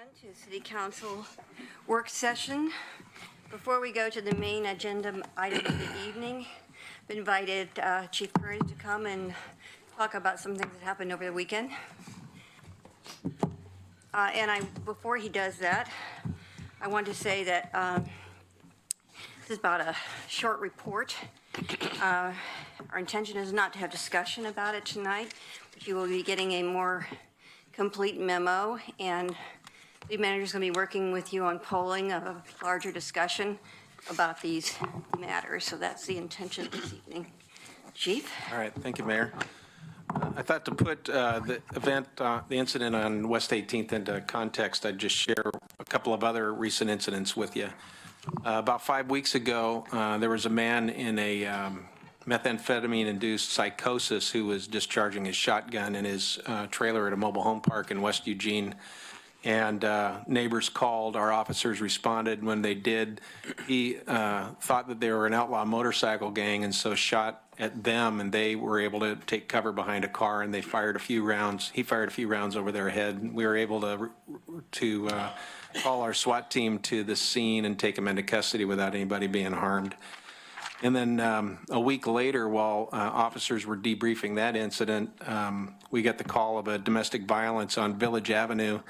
everyone, to City Council work session. Before we go to the main agenda item of the evening, I've invited Chief Kearns to come and talk about some things that happened over the weekend. Before he does that, I want to say that this is about a short report. Our intention is not to have discussion about it tonight, but you will be getting a more complete memo, and the manager is going to be working with you on polling a larger discussion about these matters. So that's the intention this evening. Chief? All right, thank you, Mayor. I thought to put the incident on West 18th into context, I'd just share a couple of other recent incidents with you. About 5 weeks ago, there was a man in a methamphetamine-induced psychosis who was discharging his shotgun in his trailer at a mobile home park in West Eugene. And neighbors called, our officers responded. When they did, he thought that they were an outlaw motorcycle gang, and so shot at them, and they were able to take cover behind a car, and they fired a few rounds. He fired a few rounds over their head. We were able to call our SWAT team to the scene and take him into custody without anybody being harmed. And then a week later, while officers were debriefing that incident, we got the call of a domestic violence on Village Avenue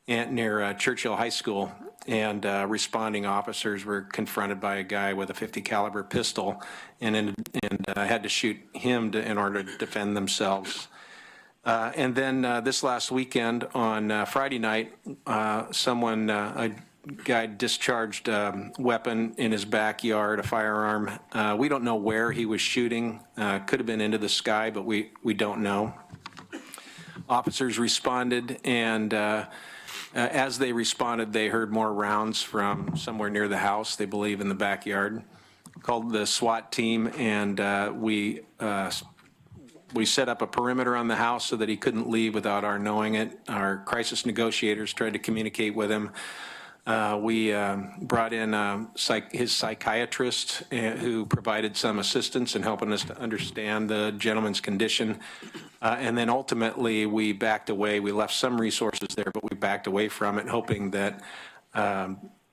near Churchill High School, and responding officers were confronted by a guy with a .50 caliber pistol and had to shoot him in order to defend themselves. And then this last weekend on Friday night, a guy discharged a weapon in his backyard, a firearm. We don't know where he was shooting. Could have been into the sky, but we don't know. Officers responded, and as they responded, they heard more rounds from somewhere near the house, they believe in the backyard. Called the SWAT team, and we set up a perimeter on the house so that he couldn't leave without our knowing it. Our crisis negotiators tried to communicate with him. We brought in his psychiatrist who provided some assistance in helping us to understand the gentleman's condition. And then ultimately we backed away. We left some resources there, but we backed away from it, hoping that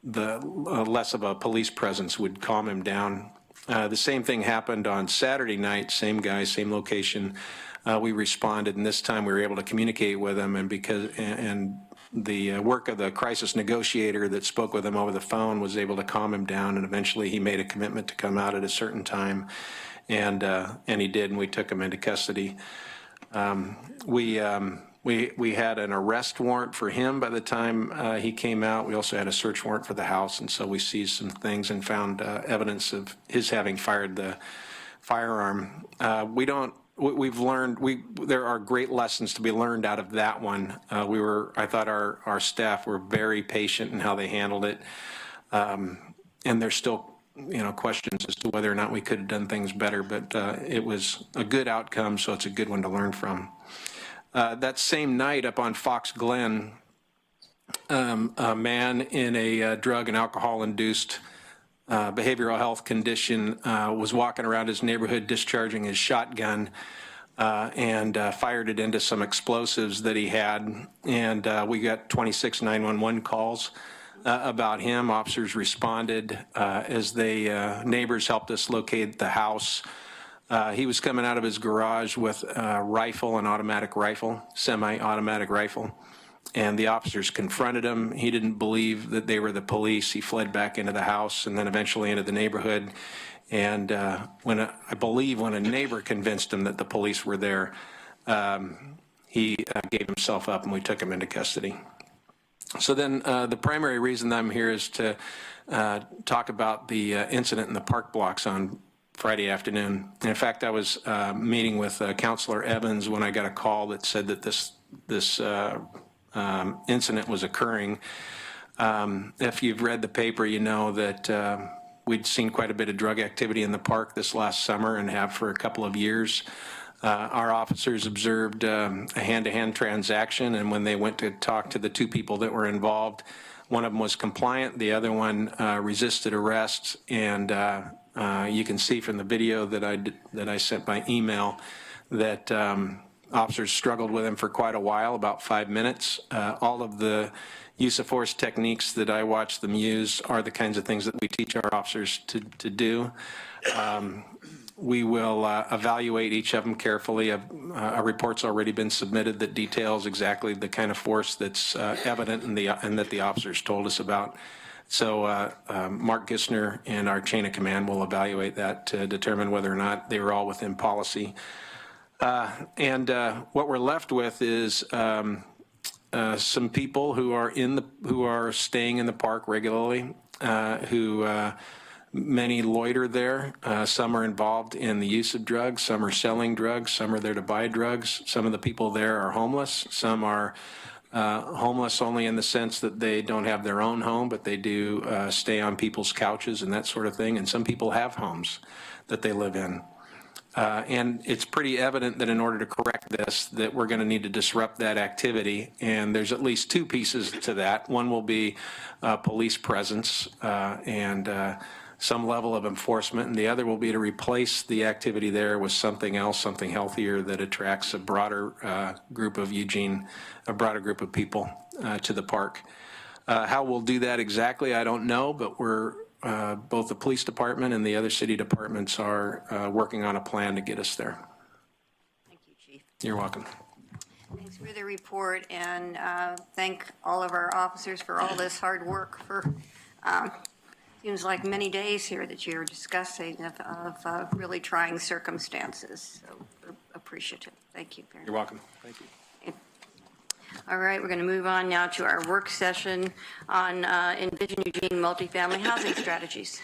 less of a police presence would calm him down. The same thing happened on Saturday night, same guy, same location. We responded, and this time we were able to communicate with him, and the work of the crisis negotiator that spoke with him over the phone was able to calm him down, and eventually he made a commitment to come out at a certain time, and he did, and we took him into custody. We had an arrest warrant for him by the time he came out. We also had a search warrant for the house, and so we seized some things and found evidence of his having fired the firearm. We've learned, there are great lessons to be learned out of that one. I thought our staff were very patient in how they handled it. And there's still, questions as to whether or not we could have done things better, but it was a good outcome, so it's a good one to learn from. That same night up on Fox Glen, a man in a drug and alcohol-induced behavioral health condition was walking around his neighborhood discharging his shotgun and fired it into some explosives that he had, and we got 26 911 calls about him. Officers responded as neighbors helped us locate the house. He was coming out of his garage with a rifle, an automatic rifle, semi-automatic rifle. And the officers confronted him. He didn't believe that they were the police. He fled back into the house and then eventually into the neighborhood. And I believe when a neighbor convinced him that the police were there, he gave himself up and we took him into custody. So then the primary reason I'm here is to talk about the incident in the park blocks on Friday afternoon. And in fact, I was meeting with Councilor Evans when I got a call that said that this incident was occurring. If you've read the paper, you know that we'd seen quite a bit of drug activity in the park this last summer and have for a couple of years. Our officers observed a hand-to-hand transaction, and when they went to talk to the two people that were involved, one of them was compliant, the other one resisted arrest, and you can see from the video that I sent by email that Officers struggled with him for quite a while, about 5 minutes. All of the use of force techniques that I watch them use are the kinds of things that we teach our officers to do. We will evaluate each of them carefully. A report's already been submitted that details exactly the kind of force that's evident and that the officers told us about. So Mark Gissner and our chain of command will evaluate that to determine whether or not they were all within policy. And what we're left with is some people who are staying in the park regularly, many loiter there. Some are involved in the use of drugs. Some are selling drugs. Some are there to buy drugs. Some of the people there are homeless. Some are homeless only in the sense that they don't have their own home, but they do stay on people's couches and that sort of thing. And some people have homes that they live in. And it's pretty evident that in order to correct this, that we're going to need to disrupt that activity. And there's at least two pieces to that. One will be police presence and some level of enforcement, and the other will be to replace the activity there with something else, something healthier that attracts a broader group of people to the park. How we'll do that exactly, I don't know, but we're both the police department and the other city departments are working on a plan to get us there. Thank you, Chief. You're welcome. Thanks for the report, and thank all of our officers for all this hard work for seems like many days here that you're discussing of really trying circumstances. So we're appreciative. Thank you very much. You're welcome. Thank you. All right, we're going to move on now to our work session on Envision Eugene multifamily housing strategies.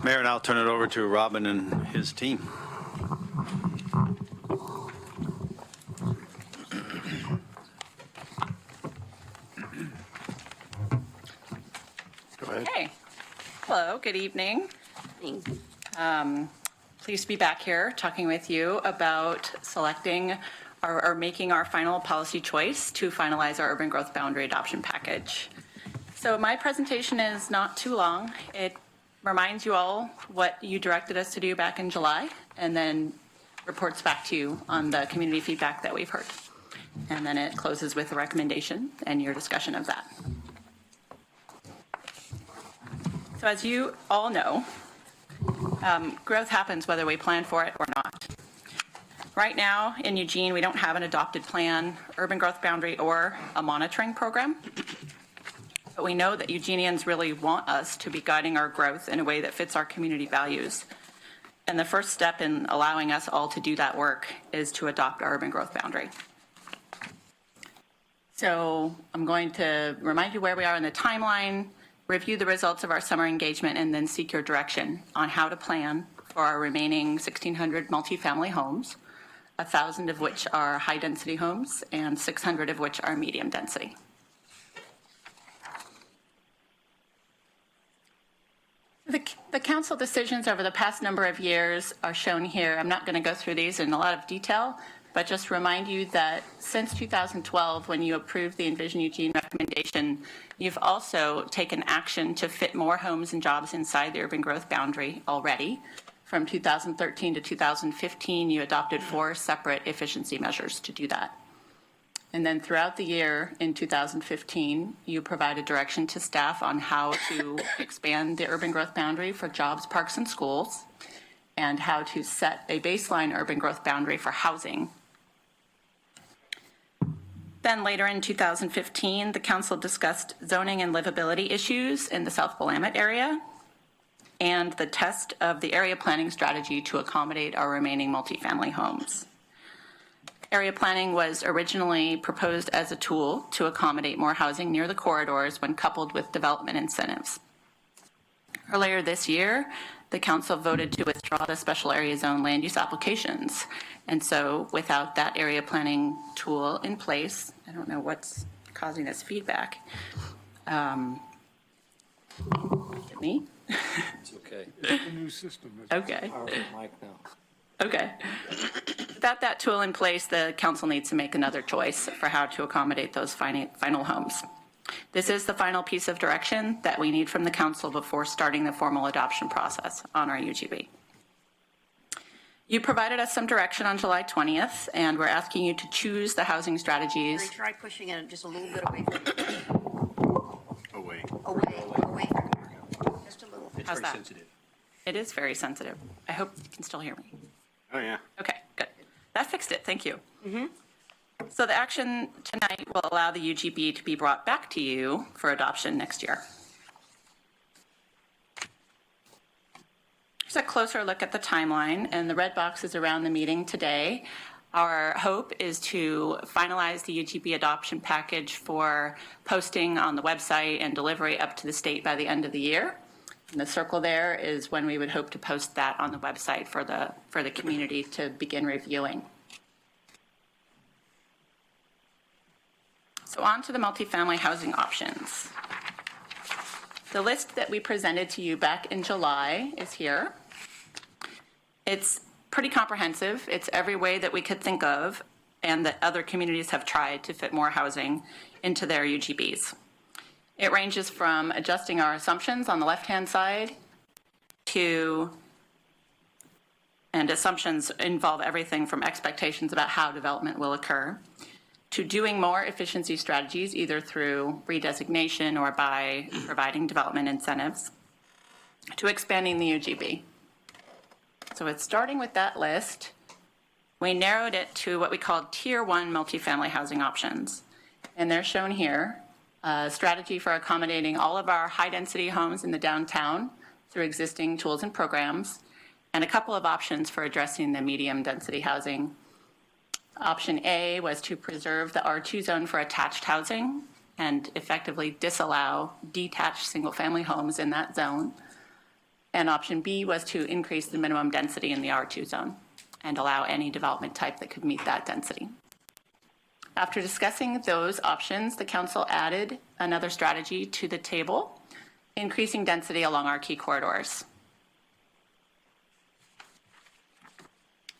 Mayor, and I'll turn it over to Robin and his team. Go ahead. Hey, hello, good evening. Pleased to be back here talking with you about selecting or making our final policy choice to finalize our urban growth boundary adoption package. So my presentation is not too long. It reminds you all what you directed us to do back in July, and then reports back to you on the community feedback that we've heard. And then it closes with a recommendation and your discussion of that. So as you all know, growth happens whether we plan for it or not. Right now in Eugene, we don't have an adopted plan, urban growth boundary, or a monitoring program. But we know that Eugenians really want us to be guiding our growth in a way that fits our community values. And the first step in allowing us all to do that work is to adopt our urban growth boundary. So I'm going to remind you where we are in the timeline, review the results of our summer engagement, and then seek your direction on how to plan for our remaining 1,600 multifamily homes, 1,000 of which are high-density homes and 600 of which are medium density. The council decisions over the past number of years are shown here. I'm not going to go through these in a lot of detail, but just remind you that since 2012, when you approved the Envision Eugene recommendation, you've also taken action to fit more homes and jobs inside the urban growth boundary already. From 2013 to 2015, you adopted 4 separate efficiency measures to do that. And then throughout the year in 2015, you provided direction to staff on how to expand the urban growth boundary for jobs, parks, and schools, and how to set a baseline urban growth boundary for housing. Then later in 2015, the council discussed zoning and livability issues in the South Willamette area and the test of the area planning strategy to accommodate our remaining multifamily homes. Area planning was originally proposed as a tool to accommodate more housing near the corridors when coupled with development incentives. Earlier this year, the council voted to withdraw the special area zone land use applications. And so without that area planning tool in place, I don't know what's causing this feedback. Is it me? It's okay. It's a new system. Okay. Mike now. Okay. Without that tool in place, the council needs to make another choice for how to accommodate those final homes. This is the final piece of direction that we need from the council before starting the formal adoption process on our UGB. You provided us some direction on July 20th, and we're asking you to choose the housing strategies. Try pushing it just a little bit away from Away. away from there. Just a little. How's that? It is very sensitive. I hope you can still hear me. Oh, yeah. Okay, good. That fixed it, thank you. So the action tonight will allow the UGB to be brought back to you for adoption next year. Here's a closer look at the timeline, and the red boxes around the meeting today. Our hope is to finalize the UGB adoption package for posting on the website and delivery up to the state by the end of the year. And the circle there is when we would hope to post that on the website for the community to begin reviewing. So on to the multifamily housing options. The list that we presented to you back in July is here. It's pretty comprehensive. It's every way that we could think of and that other communities have tried to fit more housing into their UGBs. It ranges from adjusting our assumptions on the left-hand side and assumptions involve everything from expectations about how development will occur, to doing more efficiency strategies, either through redesignation or by providing development incentives, to expanding the UGB. So it's starting with that list. We narrowed it to what we called Tier 1 multifamily housing options. And they're shown here, a strategy for accommodating all of our high-density homes in the downtown through existing tools and programs, and a couple of options for addressing the medium-density housing. Option A was to preserve the R2 zone for attached housing and effectively disallow detached single-family homes in that zone. And option B was to increase the minimum density in the R2 zone and allow any development type that could meet that density. After discussing those options, the council added another strategy to the table, increasing density along our key corridors.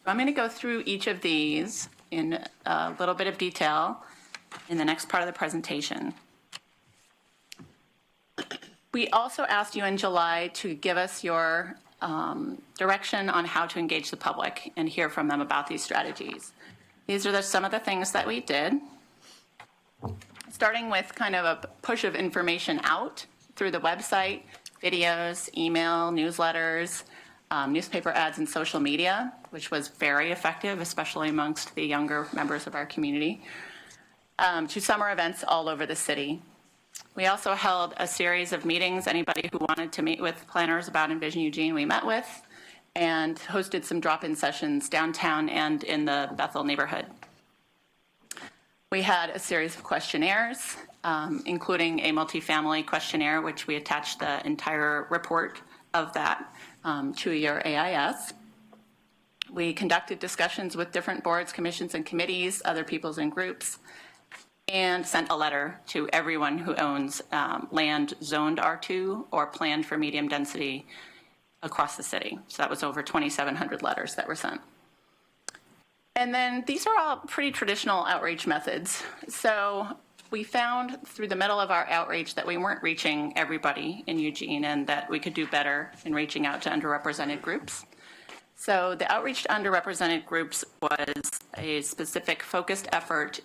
I'm going to go through each of these in a little bit of detail in the next part of the presentation. We also asked you in July to give us your direction on how to engage the public and hear from them about these strategies. These are some of the things that we did, starting with kind of a push of information out through the website, videos, email, newsletters, newspaper ads, and social media, which was very effective, especially amongst the younger members of our community, to summer events all over the city. We also held a series of meetings. Anybody who wanted to meet with planners about Envision Eugene, we met with, and hosted some drop-in sessions downtown and in the Bethel neighborhood. We had a series of questionnaires, including a multifamily questionnaire, which we attached the entire report of that to your AIS. We conducted discussions with different boards, commissions, and committees, other peoples and groups, and sent a letter to everyone who owns land zoned R2 or planned for medium density across the city. So that was over 2,700 letters that were sent. And then these are all pretty traditional outreach methods. So we found through the middle of our outreach that we weren't reaching everybody in Eugene and that we could do better in reaching out to underrepresented groups. So the outreach to underrepresented groups was a specific focused effort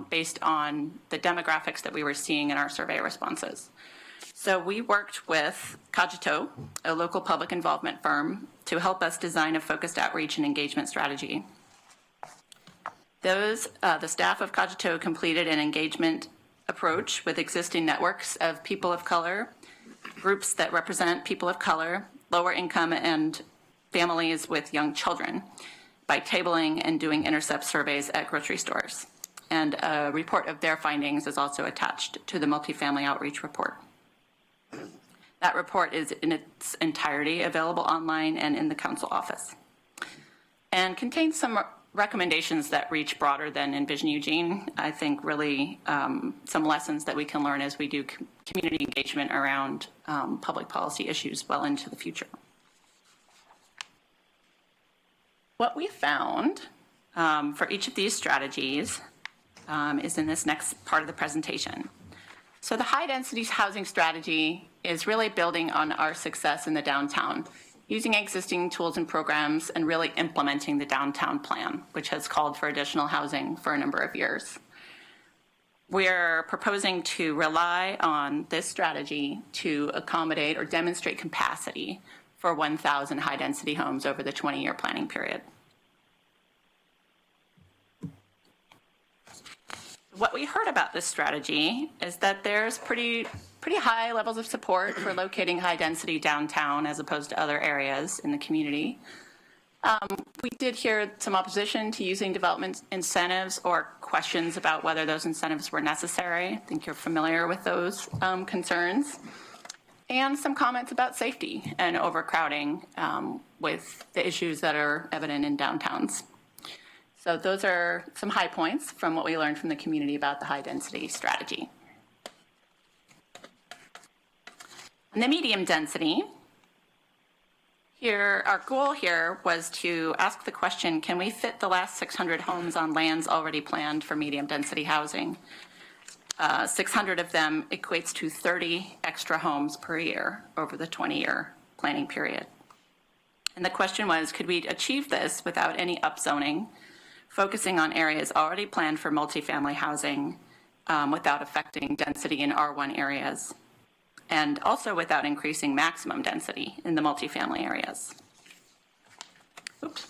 based on the demographics that we were seeing in our survey responses. So we worked with Cogito, a local public involvement firm, to help us design a focused outreach and engagement strategy. The staff of Cogito completed an engagement approach with existing networks of people of color, groups that represent people of color, lower income, and families with young children by tabling and doing intercept surveys at grocery stores. And a report of their findings is also attached to the multifamily outreach report. That report is in its entirety available online and in the council office, and contains some recommendations that reach broader than Envision Eugene. I think really some lessons that we can learn as we do community engagement around public policy issues well into the future. What we found for each of these strategies is in this next part of the presentation. So the high density housing strategy is really building on our success in the downtown using existing tools and programs, and really implementing the downtown plan, which has called for additional housing for a number of years. We're proposing to rely on this strategy to accommodate or demonstrate capacity for 1,000 high-density homes over the 20-year planning period. What we heard about this strategy is that there's pretty high levels of support for locating high-density downtown as opposed to other areas in the community. We did hear some opposition to using development incentives or questions about whether those incentives were necessary. I think you're familiar with those concerns. And some comments about safety and overcrowding with the issues that are evident in downtowns. So those are some high points from what we learned from the community about the high-density strategy. And the medium density, here, our goal here was to ask the question, can we fit the last 600 homes on lands already planned for medium density housing? 600 of them equates to 30 extra homes per year over the 20-year planning period. And the question was, could we achieve this without any upzoning, focusing on areas already planned for multifamily housing without affecting density in R1 areas, and also without increasing maximum density in the multifamily areas. Oops.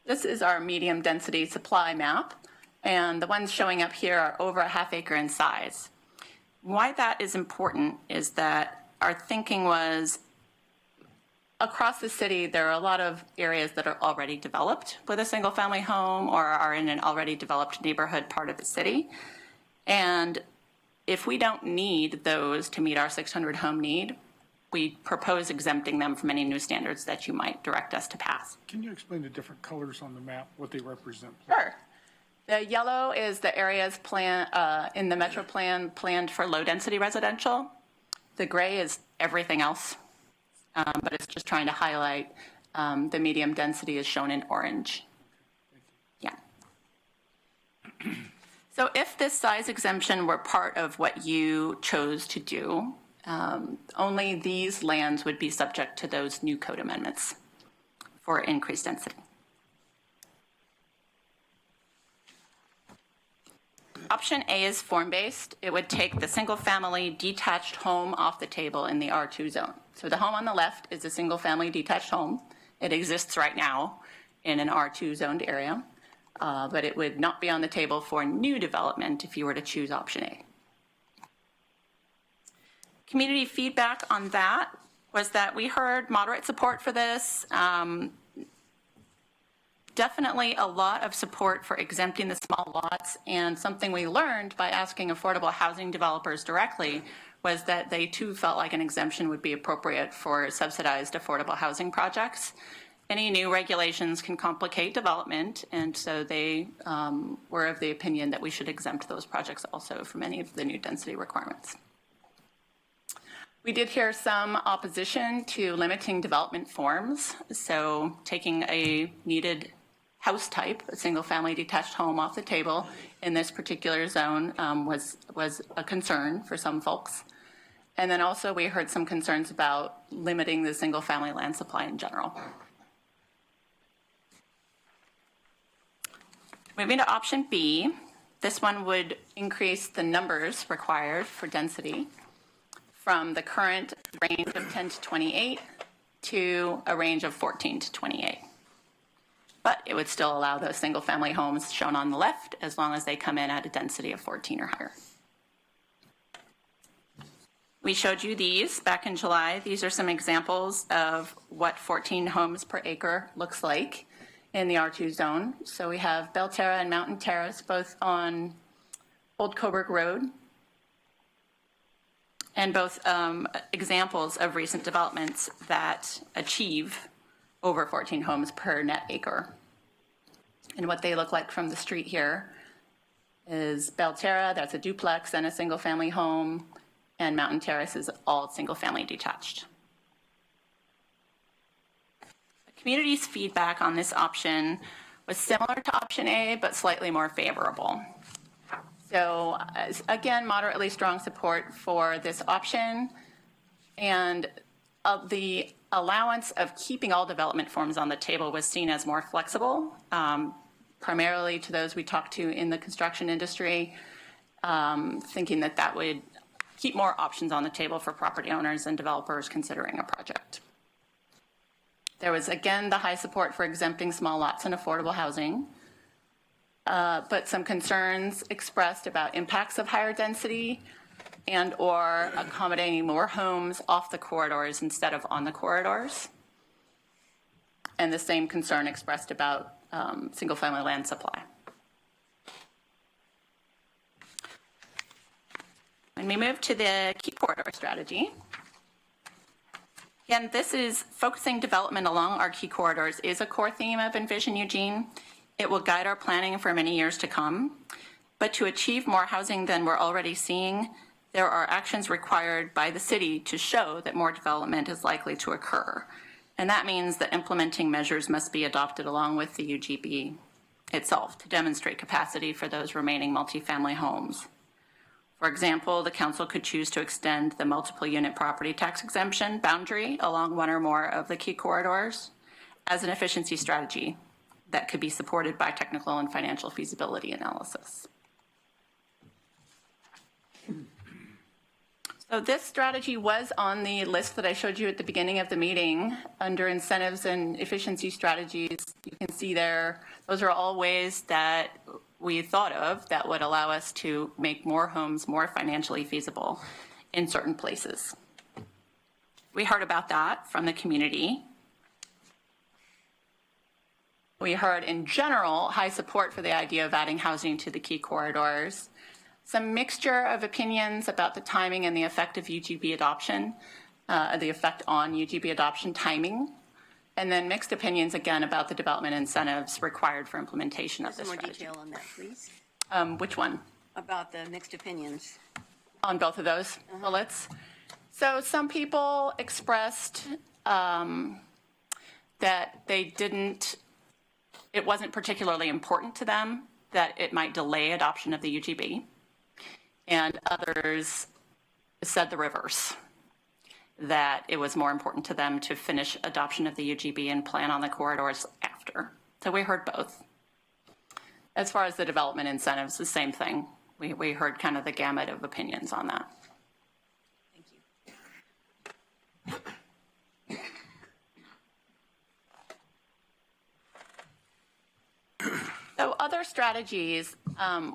This is our medium density supply map, and the ones showing up here are over a half acre in size. Why that is important is that our thinking was, across the city, there are a lot of areas that are already developed with a single family home or are in an already developed neighborhood part of the city. And if we don't need those to meet our 600 home need, we propose exempting them from any new standards that you might direct us to pass. Can you explain the different colors on the map, what they represent? Sure. The yellow is the areas in the Metro Plan planned for low density residential. The gray is everything else. But it's just trying to highlight the medium density is shown in orange. Yeah. So if this size exemption were part of what you chose to do, only these lands would be subject to those new code amendments for increased density. Option A is form-based. It would take the single-family detached home off the table in the R2 zone. So the home on the left is a single-family detached home. It exists right now in an R2 zoned area, but it would not be on the table for new development if you were to choose option A. Community feedback on that was that we heard moderate support for this. Definitely a lot of support for exempting the small lots, and something we learned by asking affordable housing developers directly was that they too felt like an exemption would be appropriate for subsidized affordable housing projects. Any new regulations can complicate development, and so they were of the opinion that we should exempt those projects also from any of the new density requirements. We did hear some opposition to limiting development forms, so taking a needed house type, a single-family detached home, off the table in this particular zone was a concern for some folks. And then also we heard some concerns about limiting the single-family land supply in general. Moving to option B, this one would increase the numbers required for density from the current range of 10 to 28 to a range of 14 to 28. But it would still allow those single-family homes shown on the left as long as they come in at a density of 14 or higher. We showed you these back in July. These are some examples of what 14 homes per acre looks like in the R2 zone. So we have Belterra and Mountain Terrace, both on Old Coburg Road, and both examples of recent developments that achieve over 14 homes per net acre. And what they look like from the street here is Belterra, that's a duplex and a single family home, and Mountain Terrace is all single family detached. The community's feedback on this option was similar to option A, but slightly more favorable. So again, moderately strong support for this option. And The allowance of keeping all development forms on the table was seen as more flexible, primarily to those we talked to in the construction industry, thinking that that would keep more options on the table for property owners and developers considering a project. There was, again, the high support for exempting small lots and affordable housing, but some concerns expressed about impacts of higher density and or accommodating more homes off the corridors instead of on the corridors. And the same concern expressed about single-family land supply. When we move to the key corridor strategy, again, this is focusing development along our key corridors is a core theme of Envision Eugene. It will guide our planning for many years to come. But to achieve more housing than we're already seeing, there are actions required by the city to show that more development is likely to occur. And that means that implementing measures must be adopted along with the UGB itself to demonstrate capacity for those remaining multifamily homes. For example, the council could choose to extend the multiple unit property tax exemption boundary along one or more of the key corridors as an efficiency strategy that could be supported by technical and financial feasibility analysis. So this strategy was on the list that I showed you at the beginning of the meeting under incentives and efficiency strategies. You can see there, those are all ways that we thought of that would allow us to make more homes more financially feasible in certain places. We heard about that from the community. We heard in general high support for the idea of adding housing to the key corridors. Some mixture of opinions about the timing and the effect of UGB adoption, the effect on UGB adoption timing, and then mixed opinions again about the development incentives required for implementation of this Some more strategy. detail on that, please, Which one? about the mixed opinions. On both of those bullets. So some people expressed that it wasn't particularly important to them, that it might delay adoption of the UGB. And others said the reverse, that it was more important to them to finish adoption of the UGB and plan on the corridors after. So we heard both. As far as the development incentives, the same thing. We heard kind of the gamut of opinions on that. Thank you. So other strategies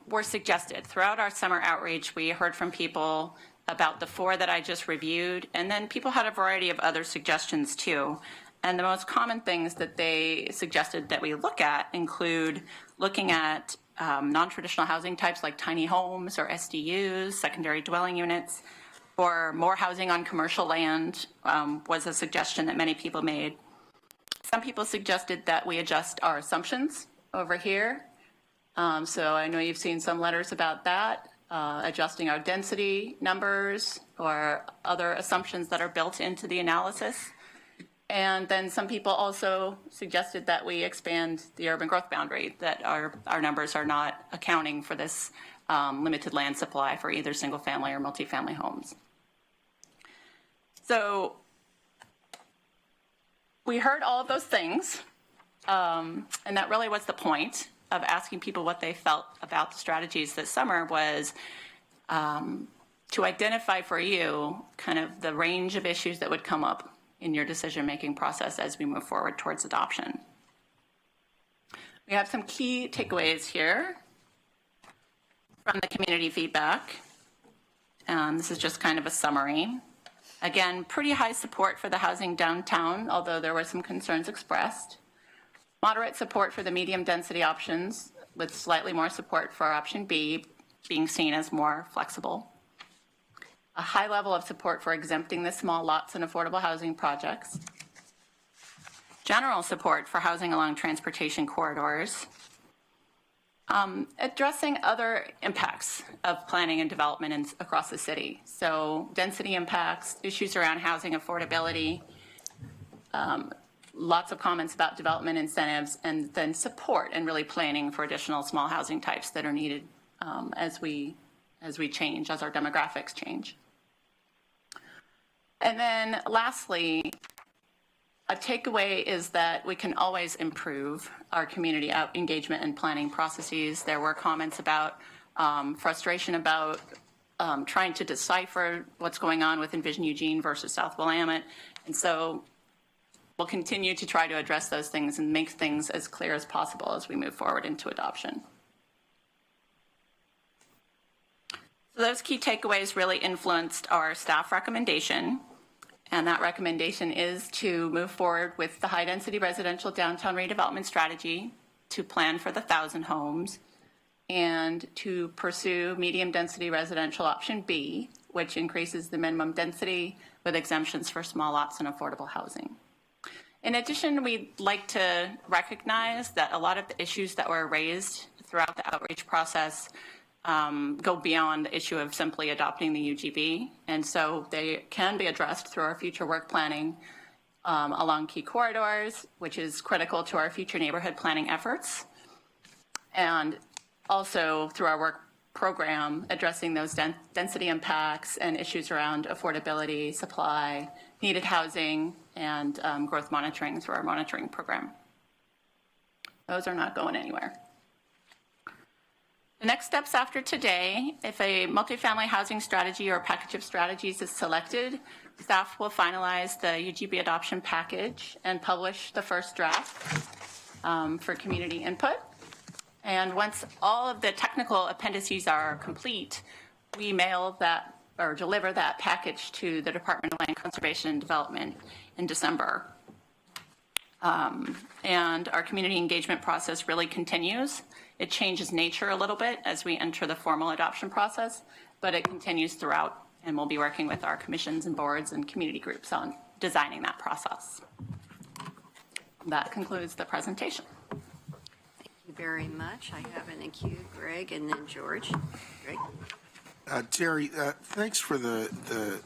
were suggested. Throughout our summer outreach, we heard from people about the 4 that I just reviewed, and then people had a variety of other suggestions too. And the most common things that they suggested that we look at include looking at non-traditional housing types like tiny homes or SDUs, secondary dwelling units, or more housing on commercial land was a suggestion that many people made. Some people suggested that we adjust our assumptions over here. So I know you've seen some letters about that, adjusting our density numbers or other assumptions that are built into the analysis. And then some people also suggested that we expand the urban growth boundary, that our numbers are not accounting for this limited land supply for either single family or multifamily homes. So we heard all of those things, and that really was the point of asking people what they felt about the strategies this summer, was to identify for you kind of the range of issues that would come up in your decision-making process as we move forward towards adoption. We have some key takeaways here from the community feedback. This is just kind of a summary. Again, pretty high support for the housing downtown, although there were some concerns expressed. Moderate support for the medium density options, with slightly more support for option B being seen as more flexible. A high level of support for exempting the small lots and affordable housing projects. General support for housing along transportation corridors. Addressing other impacts of planning and development across the city. So density impacts, issues around housing affordability, lots of comments about development incentives, and then support and really planning for additional small housing types that are needed as we change, as our demographics change. And then lastly, a takeaway is that we can always improve our community engagement and planning processes. There were comments about frustration about trying to decipher what's going on with Envision Eugene versus South Willamette. And so we'll continue to try to address those things and make things as clear as possible as we move forward into adoption. So those key takeaways really influenced our staff recommendation. And that recommendation is to move forward with the high-density residential downtown redevelopment strategy, to plan for the 1,000 homes, and to pursue medium-density residential option B, which increases the minimum density with exemptions for small lots and affordable housing. In addition, we'd like to recognize that a lot of the issues that were raised throughout the outreach process go beyond the issue of simply adopting the UGB, and so they can be addressed through our future work planning along key corridors, which is critical to our future neighborhood planning efforts, and also through our work program addressing those density impacts and issues around affordability, supply, needed housing, and growth monitoring through our monitoring program. Those are not going anywhere. The next steps after today, if a multifamily housing strategy or package of strategies is selected, staff will finalize the UGB adoption package and publish the first draft for community input. And once all of the technical appendices are complete, we mail that or deliver that package to the Department of Land Conservation and Development in December. And our community engagement process really continues. It changes nature a little bit as we enter the formal adoption process, but it continues throughout, and we'll be working with our commissions and boards and community groups on designing that process. That concludes the presentation. Thank you very much. I have in the queue Greg and then George. Greg? Terry, thanks for the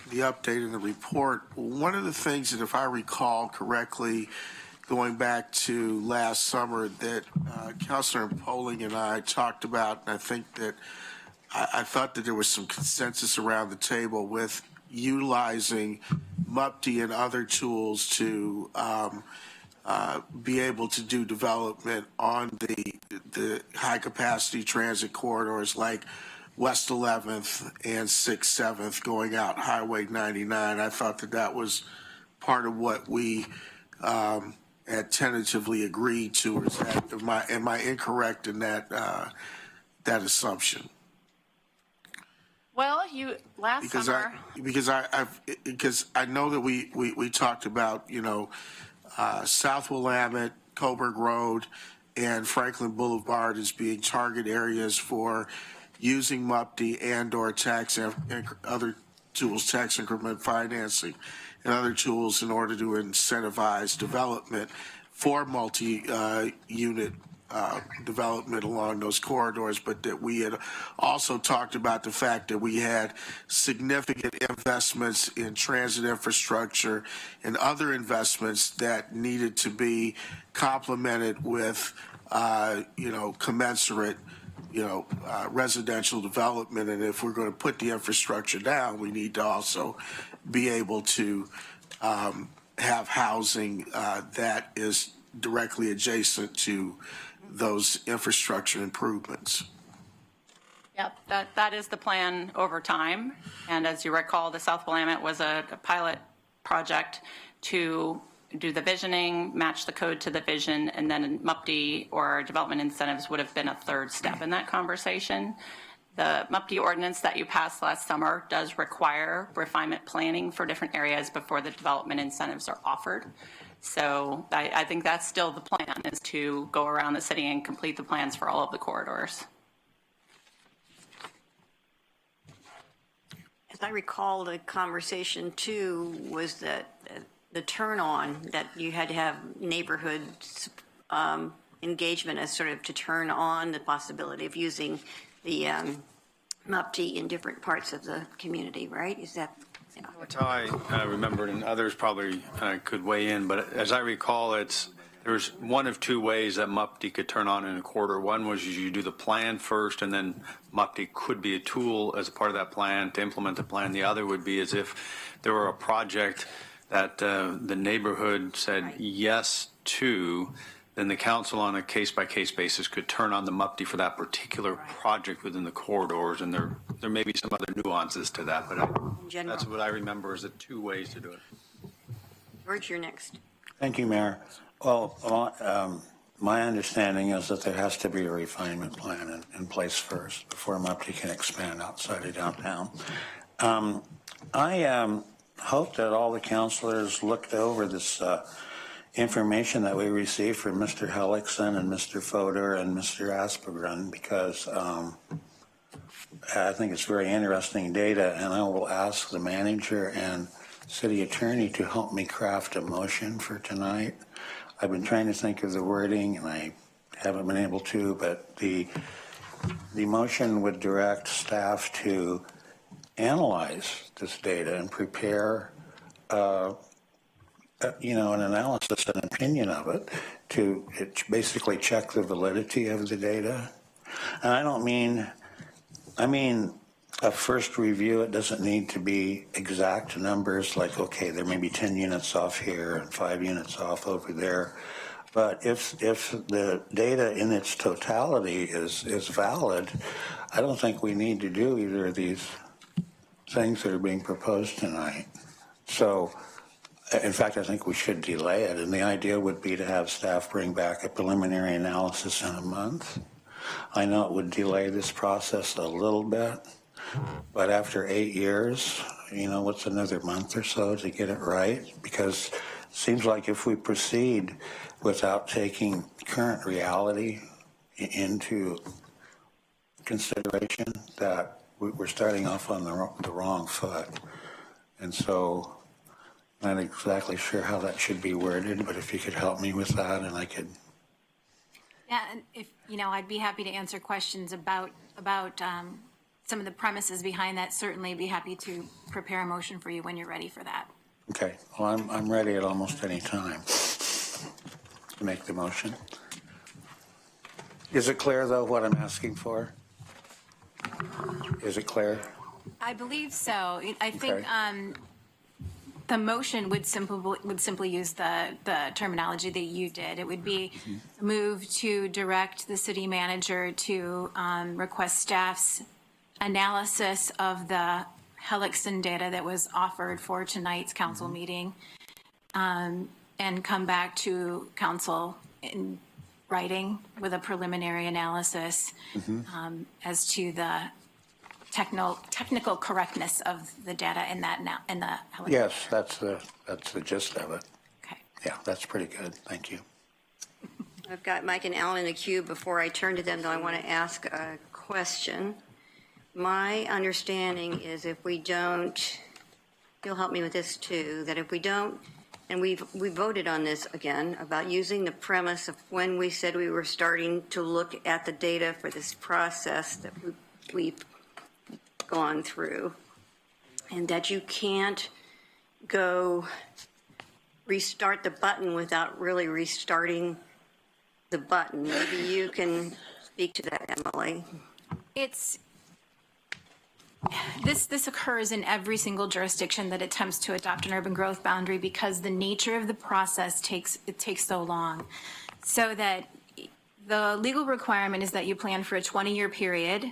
update and the report. One of the things that, if I recall correctly, going back to last summer, that Councilor Poling and I talked about, and I think that I thought that there was some consensus around the table with utilizing MUPTI and other tools to be able to do development on the high-capacity transit corridors like West 11th and 6th, 7th going out Highway 99. I thought that that was part of what we had tentatively agreed to. Is that, am I incorrect in that that assumption? Well, summer. Because I know that we talked about, you know, South Willamette, Coburg Road, and Franklin Boulevard as being target areas for using MUPTI and/or tax and other tools, tax increment financing, and other tools in order to incentivize development for multi-unit development along those corridors, but that we had also talked about the fact that we had significant investments in transit infrastructure and other investments that needed to be complemented with, you know, commensurate, you know, residential development. And if we're going to put the infrastructure down, we need to also be able to have housing that is directly adjacent to those infrastructure improvements. Yep, that is the plan over time. And as you recall, the South Willamette was a pilot project to do the visioning, match the code to the vision, and then MUPTI or development incentives would have been a third step in that conversation. The MUPTI ordinance that you passed last summer does require refinement planning for different areas before the development incentives are offered. So I think that's still the plan, is to go around the city and complete the plans for all of the corridors. As I recall, the conversation too was that the turn on, that you had to have neighborhood engagement as sort of to turn on the possibility of using the MUPTI in different parts of the community, right? Is that? That's how I remembered, and others probably could weigh in, but as I recall, it's there's one of two ways that MUPTI could turn on in a corridor. One was you do the plan first, and then MUPTI could be a tool as a part of that plan to implement the plan. The other would be as if there were a project that the neighborhood said yes to, then the council on a case-by-case basis could turn on the MUPTI for that particular project within the corridors, and there may be some other nuances to that, but general. that's what I remember is the two ways to do it. George, you're next. Thank you, Mayor. Well, my understanding is that there has to be a refinement plan in place first before MUPTI can expand outside of downtown. I hope that all the councilors looked over this information that we received from Mr. Hellickson and Mr. Fodor and Mr. Aspergren, because I think it's very interesting data, and I will ask the manager and city attorney to help me craft a motion for tonight. I've been trying to think of the wording, and I haven't been able to, but the motion would direct staff to analyze this data and prepare an analysis and opinion of it to basically check the validity of the data. And I mean a first review. It doesn't need to be exact numbers like, okay, there may be 10 units off here and 5 units off over there. But if the data in its totality is valid, I don't think we need to do either of these things that are being proposed tonight. So, in fact, I think we should delay it, and the idea would be to have staff bring back a preliminary analysis in a month. I know it would delay this process a little bit, but after 8 years, what's another month or so to get it right? Because it seems like if we proceed without taking current reality into consideration, that we're starting off on the wrong foot. And so I'm not exactly sure how that should be worded, but if you could help me with that, and I could. Yeah, and if, I'd be happy to answer questions about some of the premises behind that. Certainly be happy to prepare a motion for you when you're ready for that. Okay, well, I'm ready at almost any time to make the motion. Is it clear, though, what I'm asking for? Is it clear? I believe so. I think Okay. The motion would simply use the terminology that you did. It would be move to direct the city manager to request staff's analysis of the Hellickson data that was offered for tonight's council meeting, and come back to council in writing with a preliminary analysis as to the technical correctness of the data in the Hellickson. Yes, that's the gist of it. Okay. Yeah, that's pretty good. Thank you. I've got Mike and Alan in the queue. Before I turn to them, though, I want to ask a question. My understanding is if we don't, you'll help me with this too, that if we don't, and we voted on this again, about using the premise of when we said we were starting to look at the data for this process that we've gone through, and that you can't go restart the button without really restarting the button. Maybe you can speak to that, Emily. This occurs in every single jurisdiction that attempts to adopt an urban growth boundary, because the nature of the process takes so long. So that the legal requirement is that you plan for a 20-year period.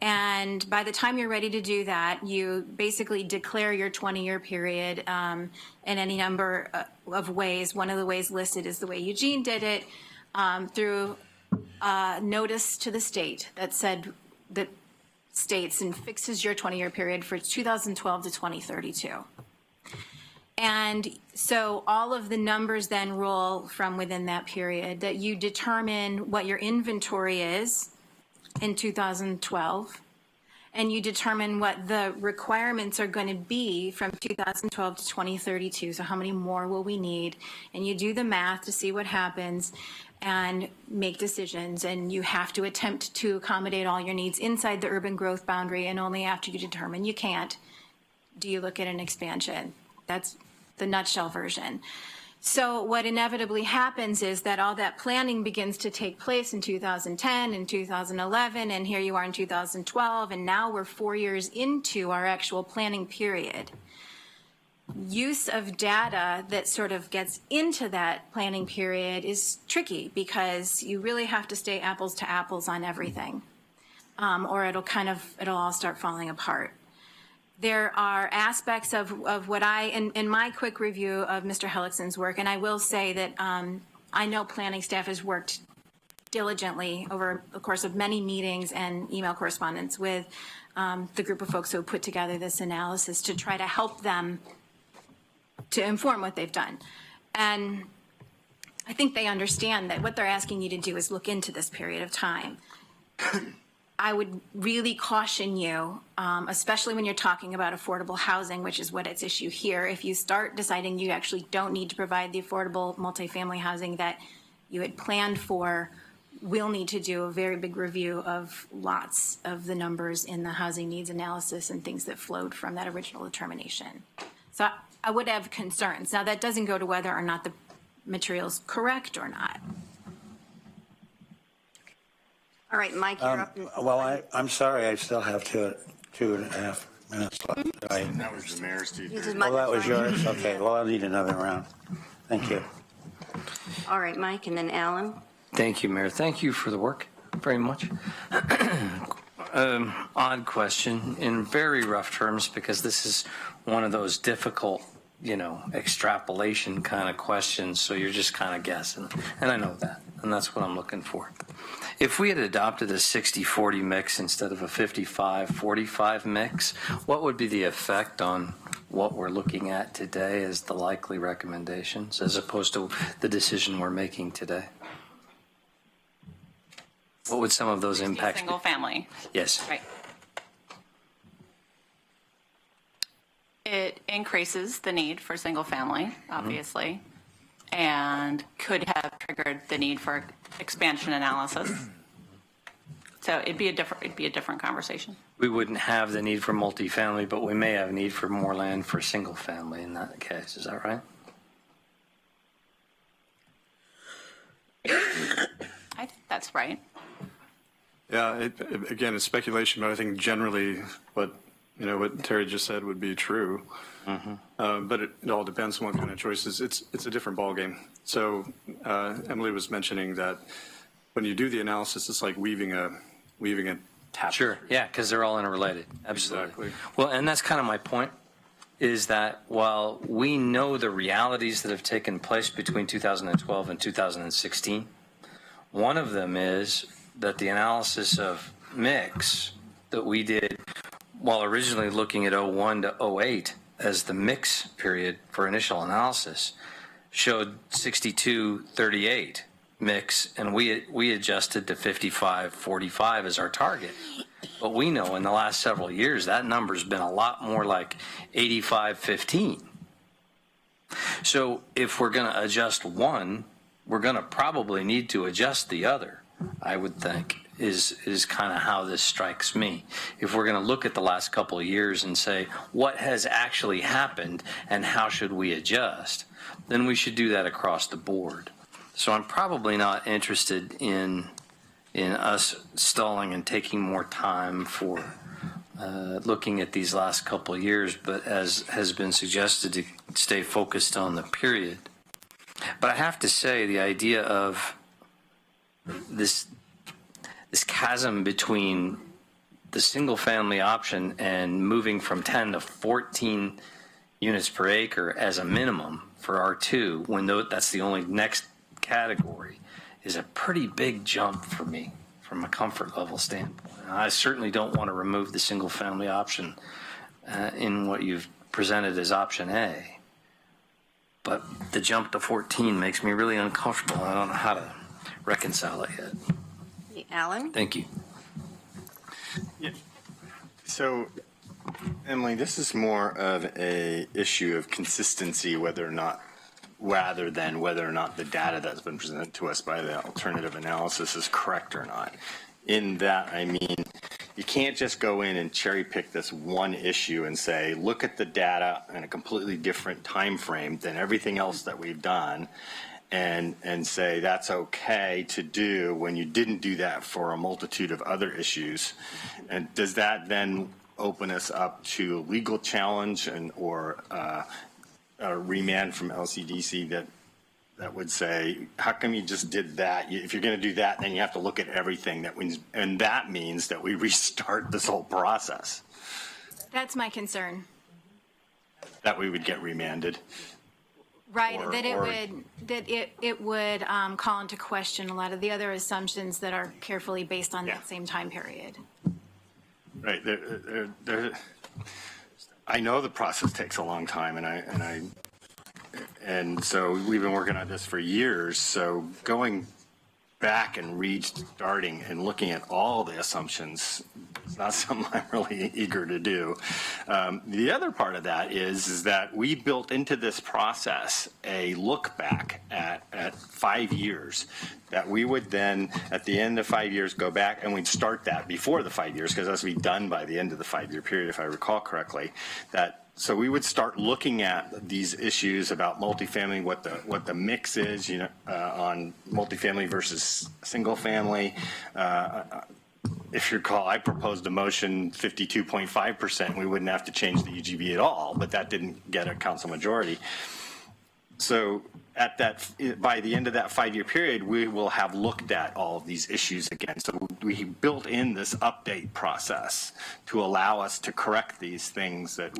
And by the time you're ready to do that, you basically declare your 20-year period in any number of ways. One of the ways listed is the way Eugene did it, through notice to the state that states and fixes your 20-year period for 2012 to 2032. And so all of the numbers then roll from within that period, that you determine what your inventory is in 2012, and you determine what the requirements are going to be from 2012 to 2032. So how many more will we need? And you do the math to see what happens and make decisions. And you have to attempt to accommodate all your needs inside the urban growth boundary, and only after you determine you can't, do you look at an expansion. That's the nutshell version. So what inevitably happens is that all that planning begins to take place in 2010 and 2011, and here you are in 2012, and now we're 4 years into our actual planning period. Use of data that sort of gets into that planning period is tricky because you really have to stay apples to apples on everything, or it'll all start falling apart. There are aspects of what in my quick review of Mr. Hellickson's work, and I will say that I know planning staff has worked diligently over the course of many meetings and email correspondence with the group of folks who put together this analysis to try to help them to inform what they've done. And I think they understand that what they're asking you to do is look into this period of time. I would really caution you, especially when you're talking about affordable housing, which is what it's issue here. If you start deciding you actually don't need to provide the affordable multifamily housing that you had planned for, we'll need to do a very big review of lots of the numbers in the housing needs analysis and things that flowed from that original determination. So I would have concerns. Now, that doesn't go to whether or not the material's correct or not. All right, Mike, you're up. Well, I'm sorry, I still have 2.5 minutes left. That was the mayor's This teacher. is Mike. That was yours? Okay, well, I'll need another round. Thank you. All right, Mike, and then Alan. Thank you, Mayor. Thank you for the work very much. Odd question in very rough terms, because this is one of those difficult, extrapolation kind of questions. So you're just kind of guessing. And I know that. And that's what I'm looking for. If we had adopted a 60-40 mix instead of a 55-45 mix, what would be the effect on what we're looking at today as the likely recommendations, as opposed to the decision we're making today? What would some of those impacts be? Single family. Yes. Right. It increases the need for single family, obviously, and could have triggered the need for expansion analysis. So it'd be a different conversation. We wouldn't have the need for multifamily, but we may have need for more land for single family in that case. Is that right? I think that's right. Yeah, again, it's speculation, but I think generally what Terry just said would be true. But it all depends on what kind of choices. It's a different ballgame. So Emily was mentioning that when you do the analysis, it's like weaving a tapestry. Sure. Yeah, because they're all interrelated. Absolutely. Exactly. Well, and that's kind of my point, is that while we know the realities that have taken place between 2012 and 2016, one of them is that the analysis of mix that we did while originally looking at 01 to 08 as the mix period for initial analysis showed 62-38 mix, and we adjusted to 55-45 as our target. But we know in the last several years that number's been a lot more like 85-15. So if we're going to adjust one, we're going to probably need to adjust the other, I would think, is kind of how this strikes me. If we're going to look at the last couple of years and say, what has actually happened and how should we adjust, then we should do that across the board. So I'm probably not interested in us stalling and taking more time for looking at these last couple of years, but as has been suggested, to stay focused on the period. But I have to say, the idea of this chasm between the single family option and moving from 10 to 14 units per acre as a minimum for R2, when that's the only next category, is a pretty big jump for me from a comfort level standpoint. I certainly don't want to remove the single family option in what you've presented as option A, but the jump to 14 makes me really uncomfortable. I don't know how to reconcile it yet. Alan? Thank you. Yeah. So, Emily, this is more of a issue of consistency, rather than whether or not the data that's been presented to us by the alternative analysis is correct or not. In that, I mean, you can't just go in and cherry pick this one issue and say, look at the data in a completely different time frame than everything else that we've done, and say that's okay to do when you didn't do that for a multitude of other issues. And does that then open us up to legal challenge or a remand from LCDC that would say, how come you just did that? If you're going to do that, then you have to look at everything. And that means that we restart this whole process. That's my concern. That we would get remanded. Right, Or- that or- it would call into question a lot of the other assumptions that are carefully based on Yeah. that same time period. Right. I know the process takes a long time, and so we've been working on this for years. So going back and restarting and looking at all the assumptions is not something I'm really eager to do. The other part of that is that we built into this process a look back at 5 years, that we would then, at the end of 5 years, go back and we'd start that before the 5 years, because that's to be done by the end of the 5-year period, if I recall correctly. So we would start looking at these issues about multifamily, what the mix is, on multifamily versus single family. If you recall, I proposed a motion 52.5%. We wouldn't have to change the UGB at all, but that didn't get a council majority. So by the end of that 5-year period, we will have looked at all of these issues again. So we built in this update process to allow us to correct these things that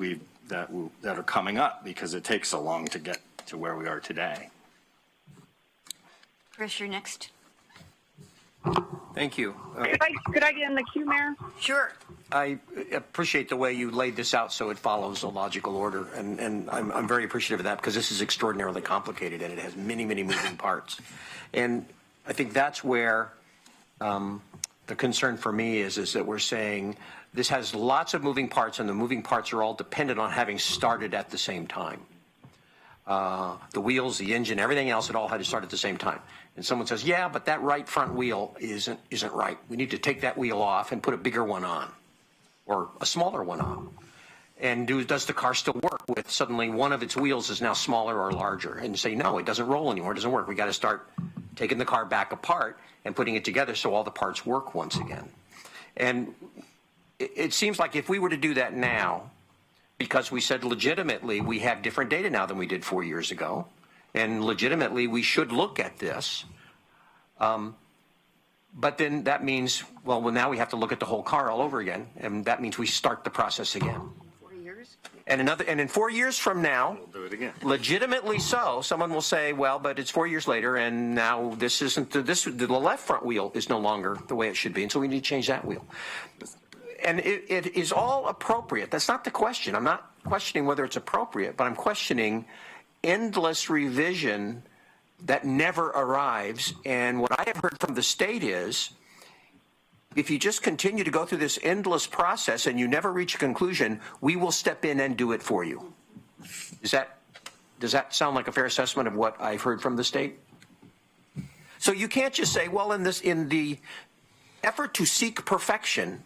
are coming up, because it takes so long to get to where we are today. Chris, you're next. Thank you. Could I get in the queue, Mayor? Sure. I appreciate the way you laid this out so it follows a logical order, and I'm very appreciative of that, because this is extraordinarily complicated and it has many, many moving parts. And I think that's where the concern for me is that we're saying this has lots of moving parts, and the moving parts are all dependent on having started at the same time. The wheels, the engine, everything else, it all had to start at the same time. And someone says, yeah, but that right front wheel isn't right. We need to take that wheel off and put a bigger one on, or a smaller one on. And does the car still work with suddenly one of its wheels is now smaller or larger? And say, no, it doesn't roll anymore, it doesn't work. We got to start taking the car back apart and putting it together so all the parts work once again. And it seems like if we were to do that now, because we said legitimately we have different data now than we did 4 years ago, and legitimately we should look at this, but then that means, well, now we have to look at the whole car all over again, and that means we start the process again. 4 years? And in 4 years from now, We'll do it again. legitimately so, someone will say, well, but it's 4 years later, and now this isn't the left front wheel is no longer the way it should be, and so we need to change that wheel. And it is all appropriate. That's not the question. I'm not questioning whether it's appropriate, but I'm questioning endless revision that never arrives. And what I have heard from the state is, if you just continue to go through this endless process and you never reach a conclusion, we will step in and do it for you. Does that sound like a fair assessment of what I've heard from the state? So you can't just say, well, in the effort to seek perfection,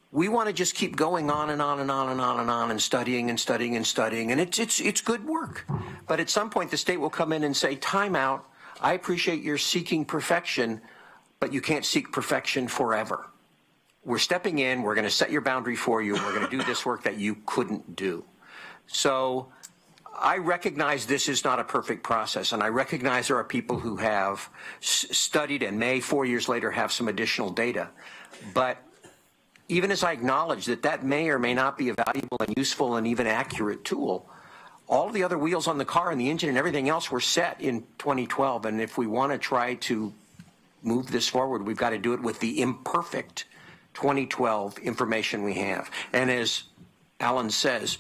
we want to just keep going on and on and on and on and on and studying and studying and studying, and it's good work. But at some point, the state will come in and say, time out, I appreciate your seeking perfection, but you can't seek perfection forever. We're stepping in, we're going to set your boundary for you, and we're going to do this work that you couldn't do. So I recognize this is not a perfect process, and I recognize there are people who have studied and may 4 years later have some additional data. But even as I acknowledge that may or may not be a valuable and useful and even accurate tool, all of the other wheels on the car and the engine and everything else were set in 2012. And if we want to try to move this forward, we've got to do it with the imperfect 2012 information we have. And as Alan says,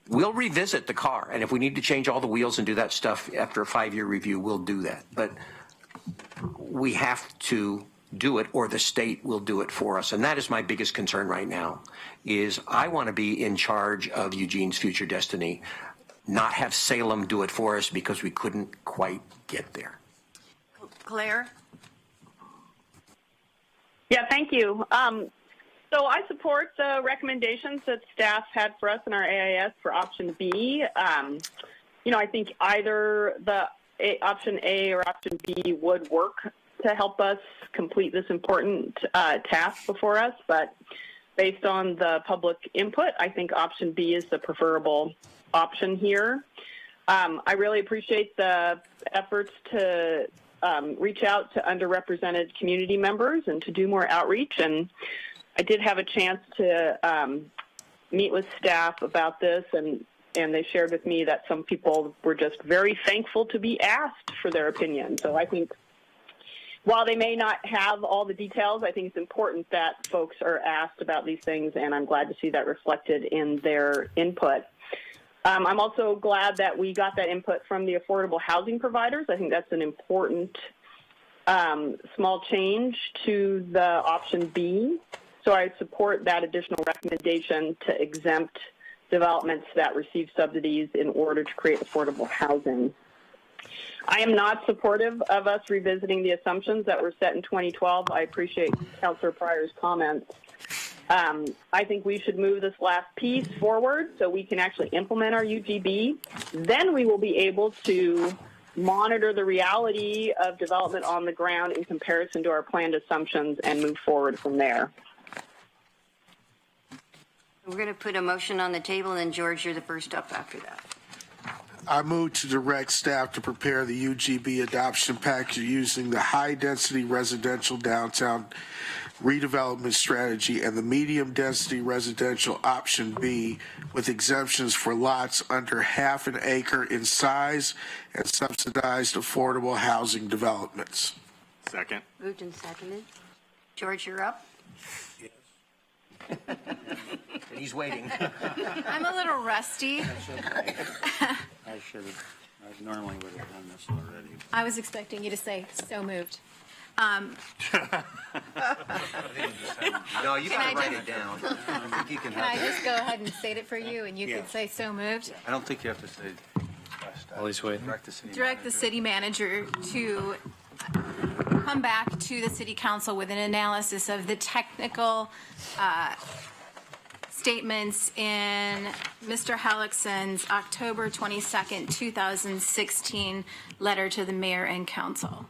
we'll revisit the car. And if we need to change all the wheels and do that stuff after a 5-year review, we'll do that. But we have to do it, or the state will do it for us. And that is my biggest concern right now, is I want to be in charge of Eugene's future destiny, not have Salem do it for us because we couldn't quite get there. Claire? Yeah, thank you. So I support the recommendations that staff had for us in our AIS for option B. I think either the option A or option B would work to help us complete this important task before us, but based on the public input, I think option B is the preferable option here. I really appreciate the efforts to reach out to underrepresented community members and to do more outreach, and I did have a chance to meet with staff about this, and they shared with me that some people were just very thankful to be asked for their opinion. So I think while they may not have all the details, I think it's important that folks are asked about these things, and I'm glad to see that reflected in their input. I'm also glad that we got that input from the affordable housing providers. I think that's an important small change to the option B. So I support that additional recommendation to exempt developments that receive subsidies in order to create affordable housing. I am not supportive of us revisiting the assumptions that were set in 2012. I appreciate Councillor Pryor's comments. I think we should move this last piece forward so we can actually implement our UGB. Then we will be able to monitor the reality of development on the ground in comparison to our planned assumptions and move forward from there. We're going to put a motion on the table, and then George, you're the first up after that. I move to direct staff to prepare the UGB adoption package using the high-density residential downtown redevelopment strategy and the medium-density residential option B with exemptions for lots under half an acre in size and subsidized affordable housing developments. Second. Moved and seconded. George, you're up. He's waiting. I'm a little rusty. I should have, I normally would have done this already. I was expecting you to say, so moved. No, you got I to write just- it down. I think you can Can I have just go ahead and state it for you, and you can say, so moved? I don't think you have to say. While he's waiting. Direct the city manager to come back to the city council with an analysis of the technical statements in Mr. Hellickson's October 22nd, 2016 letter to the mayor and council.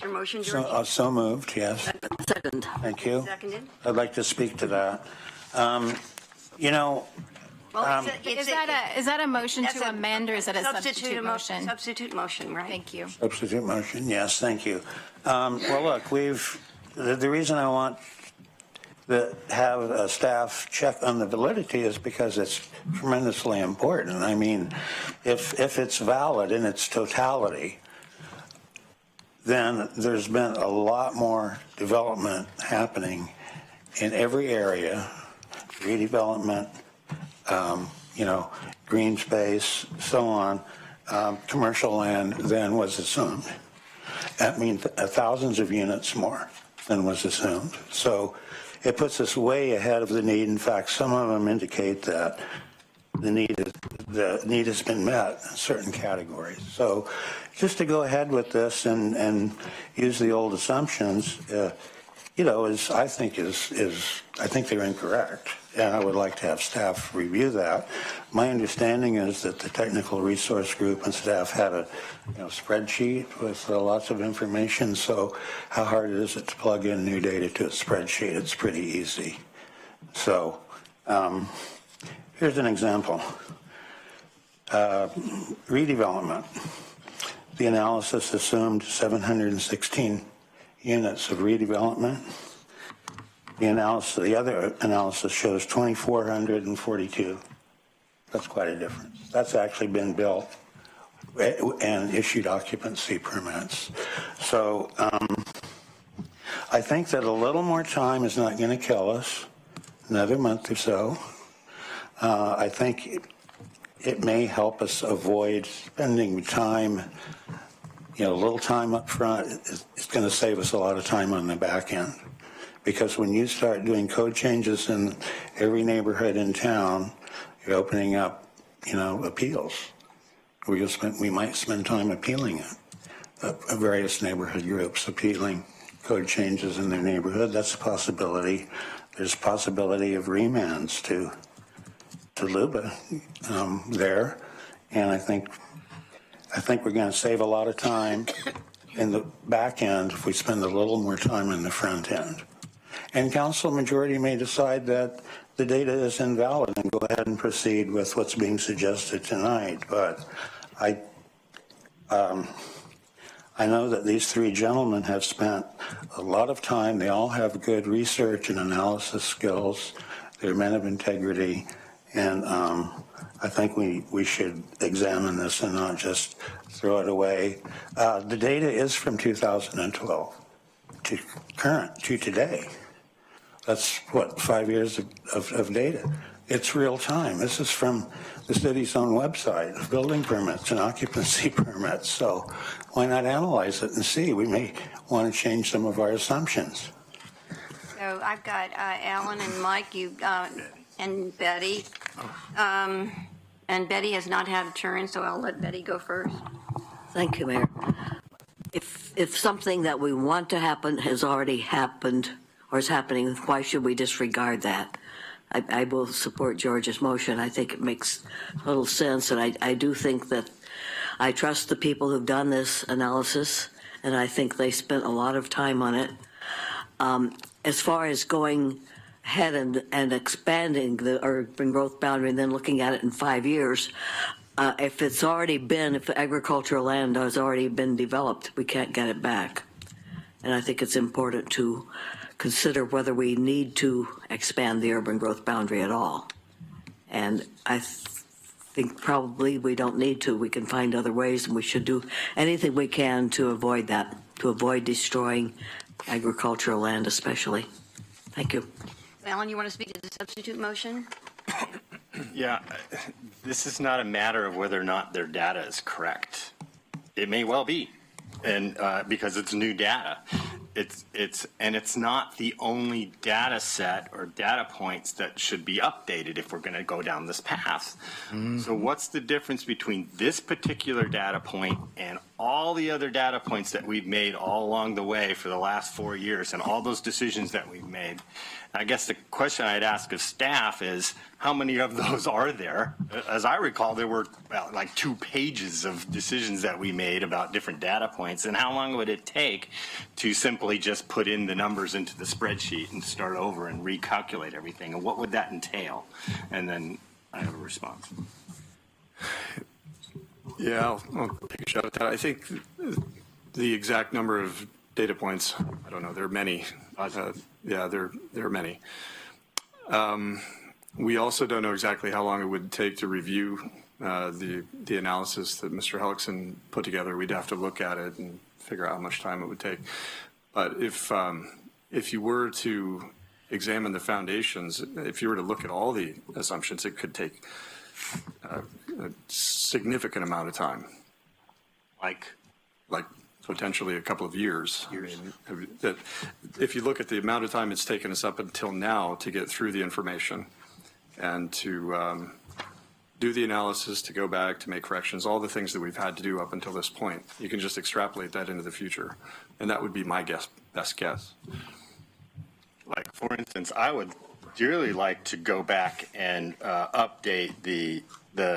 Your motion, George? So moved, yes. Second. Thank you. Seconded. I'd like to speak to that. Well, Is that a motion that's to amend, or is that a substitute motion? Substitute motion, right? Thank you. Substitute motion, yes, thank you. Well, look, the reason I want to have staff check on the validity is because it's tremendously important. I mean, if it's valid in its totality, then there's been a lot more development happening in every area, redevelopment, green space, so on, commercial land than was assumed. That means thousands of units more than was assumed. So it puts us way ahead of the need. In fact, some of them indicate that the need has been met in certain categories. So just to go ahead with this and use the old assumptions, I think they're incorrect. And I would like to have staff review that. My understanding is that the technical resource group and staff had a spreadsheet with lots of information. So how hard is it to plug in new data to a spreadsheet? It's pretty easy. So here's an example. Redevelopment. The analysis assumed 716 units of redevelopment. The other analysis shows 2,442. That's quite a difference. That's actually been built and issued occupancy permits. So I think that a little more time is not going to kill us, another month or so. I think it may help us avoid spending time, a little time up front. It's going to save us a lot of time on the back end. Because when you start doing code changes in every neighborhood in town, you're opening up, appeals. We might spend time appealing it, various neighborhood groups appealing code changes in their neighborhood. That's a possibility. There's a possibility of remands to Luba there. And I think we're going to save a lot of time in the back end if we spend a little more time in the front end. And council majority may decide that the data is invalid and go ahead and proceed with what's being suggested tonight. But I know that these three gentlemen have spent a lot of time. They all have good research and analysis skills. They're men of integrity. And I think we should examine this and not just throw it away. The data is from 2012 to current, to today. That's what, 5 years of data. It's real time. This is from the city's own website of building permits and occupancy permits. So why not analyze it and see? We may want to change some of our assumptions. So I've got Alan and Mike, and Betty. And Betty has not had a turn, so I'll let Betty go first. Thank you, Mayor. If something that we want to happen has already happened or is happening, why should we disregard that? I will support George's motion. I think it makes total sense, and I do think that I trust the people who've done this analysis, and I think they spent a lot of time on it. As far as going ahead and expanding the urban growth boundary and then looking at it in 5 years, if agricultural land has already been developed, we can't get it back. And I think it's important to consider whether we need to expand the urban growth boundary at all. And I think probably we don't need to. We can find other ways, and we should do anything we can to avoid that, to avoid destroying agricultural land especially. Thank you. Alan, you want to speak to the substitute motion? Yeah, this is not a matter of whether or not their data is correct. It may well be, and because it's new data. It's not the only data set or data points that should be updated if we're going to go down this path. Mm-hmm. So what's the difference between this particular data point and all the other data points that we've made all along the way for the last 4 years and all those decisions that we've made? I guess the question I'd ask of staff is, how many of those are there? As I recall, there were like 2 pages of decisions that we made about different data points. And how long would it take to simply just put in the numbers into the spreadsheet and start over and recalculate everything? And what would that entail? And then I have a response. Yeah, I'll take a shot at that. I think the exact number of data points, I don't know, there are many. Yeah, there are many. We also don't know exactly how long it would take to review the analysis that Mr. Hellickson put together. We'd have to look at it and figure out how much time it would take. But if you were to examine the foundations, if you were to look at all the assumptions, it could take a significant amount of time. Like potentially a couple of years. I mean, that if you look at the amount of time it's taken us up until now to get through the information and to do the analysis, to go back, to make corrections, all the things that we've had to do up until this point, you can just extrapolate that into the future. And that would be my best guess. Like, for instance, I would dearly like to go back and update the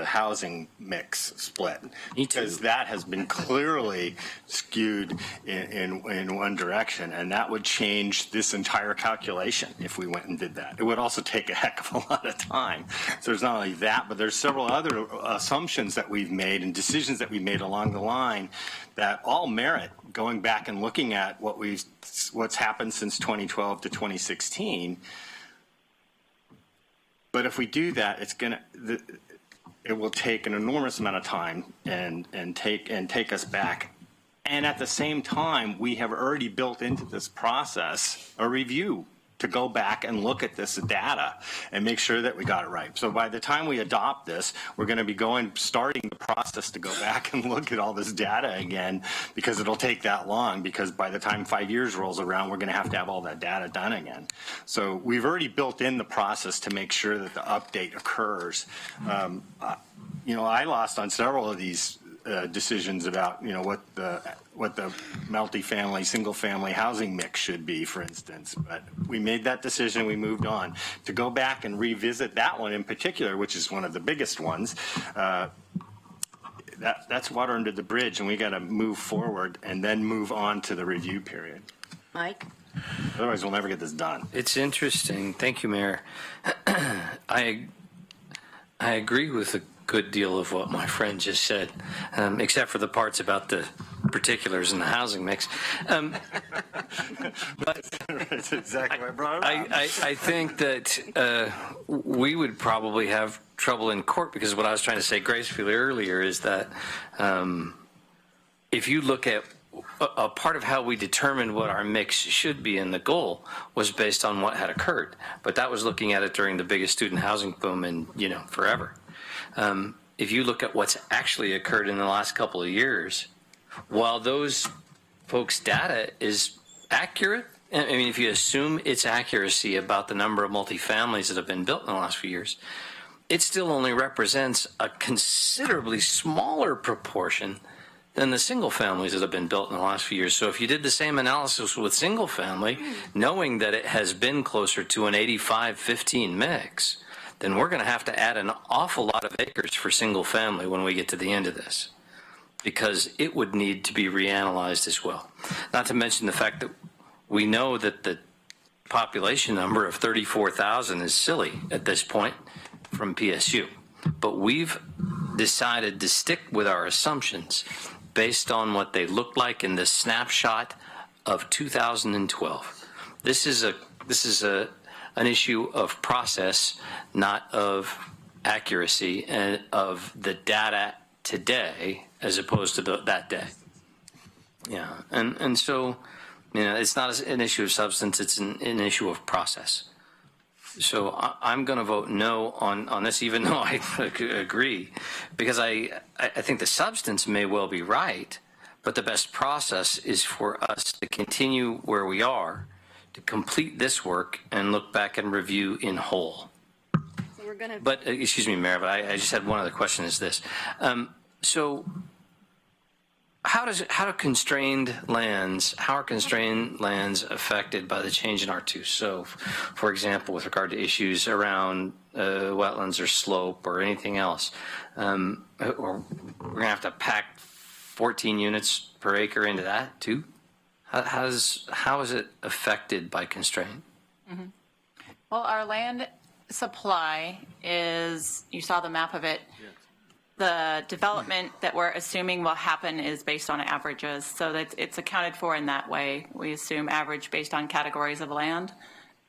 housing mix split, because that has been clearly skewed in one direction, and that would change this entire calculation if we went and did that. It would also take a heck of a lot of time. So there's not only that, but there's several other assumptions that we've made and decisions that we've made along the line that all merit going back and looking at what's happened since 2012 to 2016. But if we do that, it will take an enormous amount of time and take us back. And at the same time, we have already built into this process a review to go back and look at this data and make sure that we got it right. So by the time we adopt this, we're going to be starting the process to go back and look at all this data again, because it'll take that long, because by the time 5 years rolls around, we're going to have all that data done again. So we've already built in the process to make sure that the update occurs. I lost on several of these decisions about, what the multifamily, single-family housing mix should be, for instance. But we made that decision, we moved on. To go back and revisit that one in particular, which is one of the biggest ones, that's water under the bridge, and we got to move forward and then move on to the review period. Mike? Otherwise, we'll never get this done. It's interesting. Thank you, Mayor. I agree with a good deal of what my friend just said, except for the parts about the particulars in the housing mix. But That's exactly what I brought it up. I think that we would probably have trouble in court, because what I was trying to say gracefully earlier is that if you look at a part of how we determined what our mix should be and the goal was based on what had occurred. But that was looking at it during the biggest student housing boom in, forever. If you look at what's actually occurred in the last couple of years, while those folks' data is accurate, I mean, if you assume its accuracy about the number of multifamilies that have been built in the last few years, it still only represents a considerably smaller proportion than the single families that have been built in the last few years. So if you did the same analysis with single family, knowing that it has been closer to an 85-15 mix, then we're going to have to add an awful lot of acres for single family when we get to the end of this, because it would need to be reanalyzed as well. Not to mention the fact that we know that the population number of 34,000 is silly at this point from PSU, but we've decided to stick with our assumptions based on what they look like in this snapshot of 2012. This is an issue of process, not of accuracy, and of the data today as opposed to that day. Yeah, and so, it's not an issue of substance, it's an issue of process. So I'm going to vote no on this, even though I agree, because I think the substance may well be right, but the best process is for us to continue where we are, to complete this work and look back and review in whole. So we're going to. But, excuse me, Mayor, but I just had one other question is this. So how are constrained lands affected by the change in R2? So, for example, with regard to issues around wetlands or slope or anything else, or we're going to have to pack 14 units per acre into that too? How is it affected by constraint? Mm-hmm. Well, our land supply is, you saw the map of it. Yes. The development that we're assuming will happen is based on averages, so that it's accounted for in that way. We assume average based on categories of land,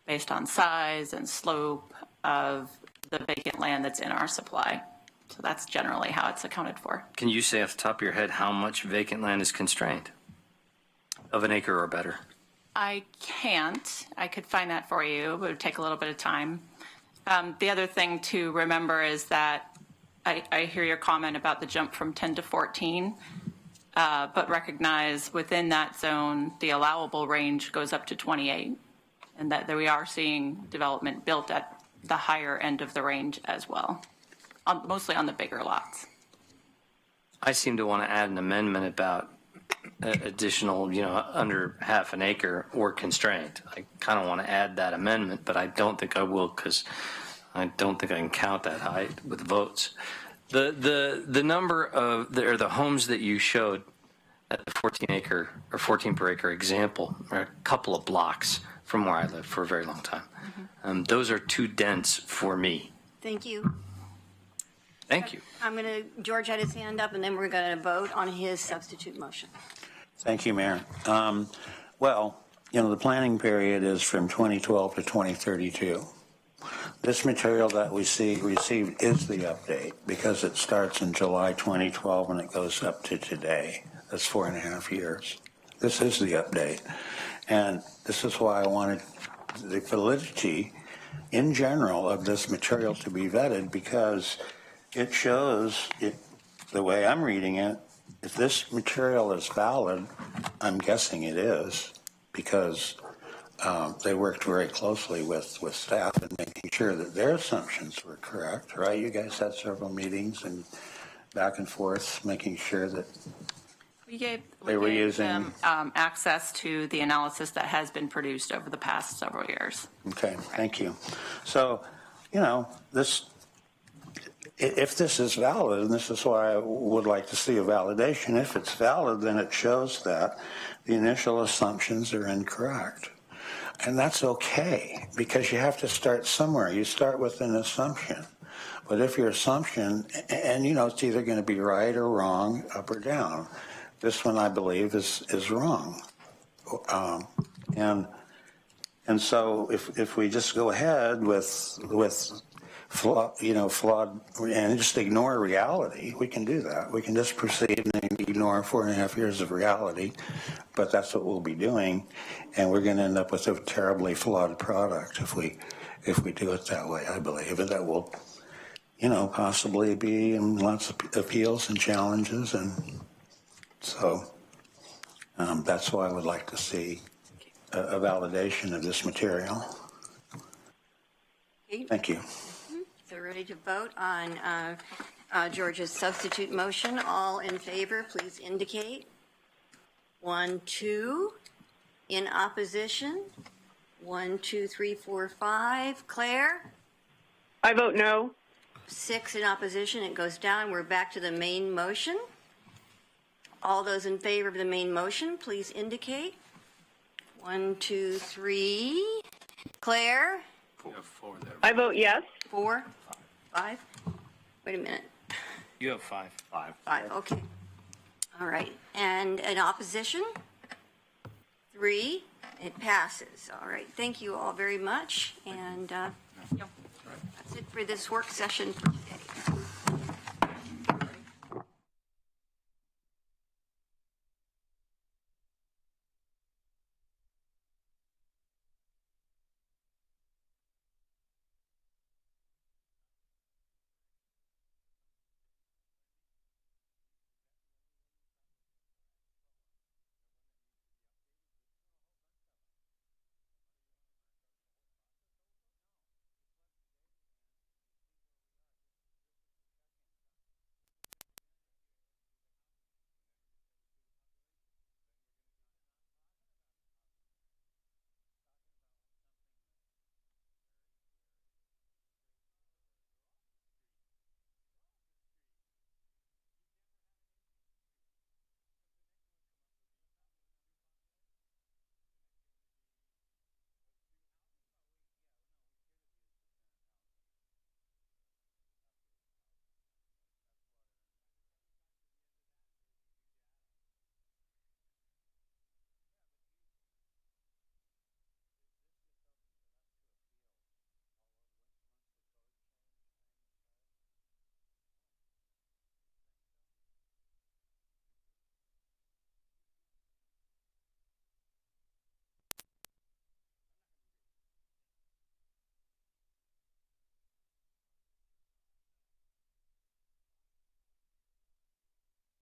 based on size and slope of the vacant land that's in our supply. So that's generally how it's accounted for. Can you say off the top of your head how much vacant land is constrained? Of an acre or better? I can't. I could find that for you, but it would take a little bit of time. The other thing to remember is that I hear your comment about the jump from 10 to 14, but recognize within that zone, the allowable range goes up to 28, and that we are seeing development built at the higher end of the range as well, mostly on the bigger lots. I seem to want to add an amendment about additional, under half an acre or constraint. I kind of want to add that amendment, but I don't think I will, because I don't think I can count that high with votes. The number of the homes that you showed at the 14 acre or 14 per acre example are a couple of blocks from where I lived for a very long time. Mm-hmm. Those are too dense for me. Thank you. Thank you. George had his hand up, and then we're going to vote on his substitute motion. Thank you, Mayor. Well, the planning period is from 2012 to 2032. This material that we received is the update, because it starts in July 2012 and it goes up to today. That's 4.5 years. This is the update. And this is why I wanted the validity in general of this material to be vetted, because it shows, the way I'm reading it, if this material is valid, I'm guessing it is, because they worked very closely with staff in making sure that their assumptions were correct, right? You guys had several meetings, and back and forth, making sure that We gave They were using- them access to the analysis that has been produced over the past several years. Okay, thank you. So, if this is valid, and this is why I would like to see a validation, if it's valid, then it shows that the initial assumptions are incorrect. And that's okay, because you have to start somewhere. You start with an assumption. But if your assumption, and it's either going to be right or wrong, up or down. This one, I believe, is wrong. And so if we just go ahead with flawed, and just ignore reality, we can do that. We can just proceed and ignore 4.5 years of reality, but that's what we'll be doing, and we're going to end up with a terribly flawed product if we do it that way. I believe, and that will, possibly be lots of appeals and challenges, and so that's why I would like to see a validation of this material. Okay. Thank you. So we're ready to vote on George's substitute motion. All in favor, please indicate. 1, 2. In opposition? 1, 2, 3, 4, 5. Claire? I vote no. 6 in opposition. It goes down. We're back to the main motion. All those in favor of the main motion, please indicate. 1, 2, 3. Claire? You have 4 there. I vote yes. 4, 5. Wait a minute. You have 5. 5, okay. All right. And in opposition? 3. It passes. All right. Thank you all very much. And that's it for this work session for today.